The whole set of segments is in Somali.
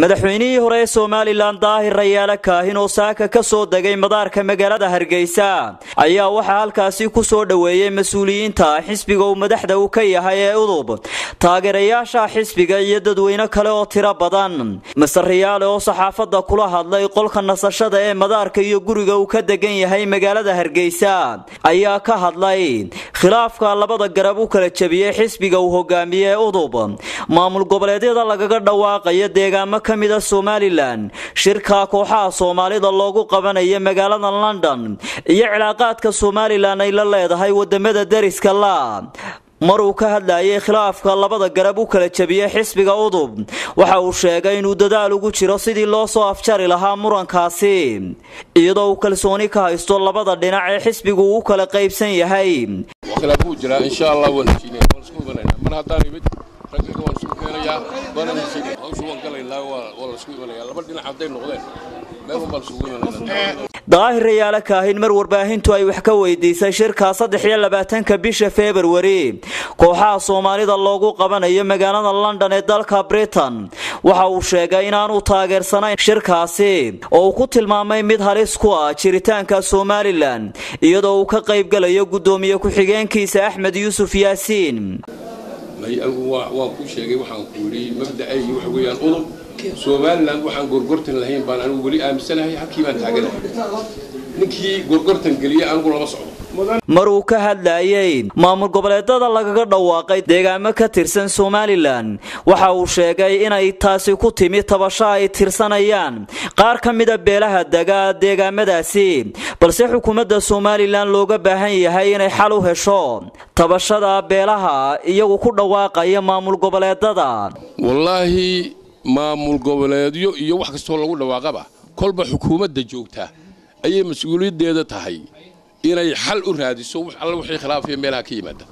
madaxweynihii hore ee Soomaaliland Daahir Rayaale Kaahin oo saaka ka soo dagay madaarka magaalada Hargeysa ayaa waxa halkaasi ku soo dhaweeyay mas'uuliyiinta xisbiga uu madaxda u ka yahay ee udub taageerayaasha xisbiga iyo dadweyne kale oo tiro badan Mr. Rayaale oo saxaafadda kula hadlay qolka nasashada ee madaarka iyo guriga uu ka degan yahay magaalada Hargeysa ayaa ka hadlay khilaafka labada garab u kala jabiyay xisbiga uu hogaamiyay udub maamul goboleedyada lagaga dhawaaqay deegaamo kamida Somaliland shirka kooxaha Soomaalida loogu qabanayo magaalada London iyo cilaaqaadka Somaliland ay la leedahay wadamada dariska la maruu ka hadlayay khilaafka labada garab u kala jabiyay xisbiga udub waxa uu sheegay inuu dadaal ugu jiro sidii loo soo afjari lahaa murankaasi iyadoo uu kalsooni ka haysto labada dhinac ee xisbigu uu kala qaybsan yahay khilaafku jira insha Allah wanaajinayna isku banayna mar haddaan imid Daahir Rayaale Kaahin mar warbaahintu ay wax ka weydiisay shirka 23 bisha February kooxaha Soomaalida loogu qabanayo magaalada London ee dalka Britain waxa uu sheegay in aanu taageersanayn shirkaasi oo ku tilmaamay mid halis ku ah jiritaanka Somaliland iyadoo uu ka qayb galayo gudoomiye ku xigeenkiisa Axmed Yuusuf Yaasiin وأنا شيء وحنا نقولي مبدأ أي وحويان أولم Somaliland وحنا قرقرتن لهين بان أنا أقولي أمسنا هي حكي ما تعجله نكى قرقرتن قليا أنا أقول مصعب maruu ka hadlayay maamul goboleedada lagaga dhawaaqay deegaamo ka tirsan Somaliland waxa uu sheegay inay taasi ku timi tabasho ay tirsanayaan qaar kamid ah beelaha deegaamadaasi balse xukuumadda Somaliland looga baahan yahay inay xal u hesho tabashada beelaha iyagu ku dhawaaqaya maamul goboleedada wallahi maamul goboleedyo iyo wax kastoo lagu dhawaaqaba kolba xukuumadda joogta ayay mas'uuliyadeeda tahay inay xal u raadiso wax alla wixii khilaafay meelaha ka yimaada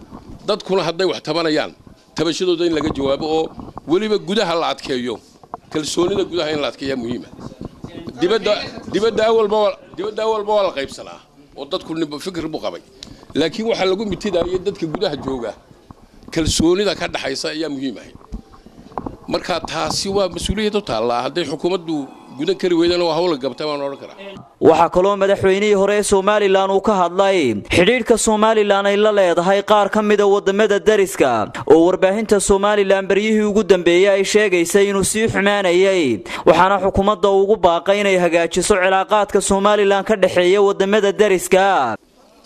dadkuna hadday wax tabanayaan tabashadooda in laga jawaabo oo waliba gudaha la adkeeyo kalsoonida gudaha in la adkeeyo muhiim ah dibadda walba la qaybsanaa oo dadku fikir buu qabay laakiin waxa lagu mitidaayay dadka gudaha jooga kalsoonida ka dhaxaysa ayaa muhiim ah marka taasi waa mas'uuliyad u taala hadday xukuumaddu gudan kari weydana waa hawl gabta baan oran karaa waxa kaloo madaxweynihii hore ee Somaliland uu ka hadlay xiriirka Somaliland ay la leedahay qaar kamid ah wadamada dariska oo warbaahinta Somaliland bariyihii ugu dambeeyay ay sheegaysay inuu sii xumaanayay waxaana xukuumadda ugu baaqay inay hagaajiso cilaaqaadka Somaliland ka dhaxeeya wadamada dariska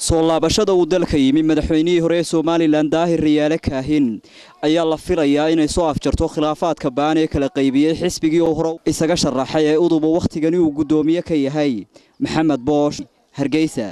soo laabashada uu dalka yimi madaxweynihii hore ee Somaliland Daahir Rayaale Kaahin ayaa la filayaa inay soo afjarto khilaafaadka baan ee kala qaybiyay xisbigii oo hore isaga sharaxay ee udub waqtigani uu gudoomiye ka yahay Maxamed Boosh Hargeysa.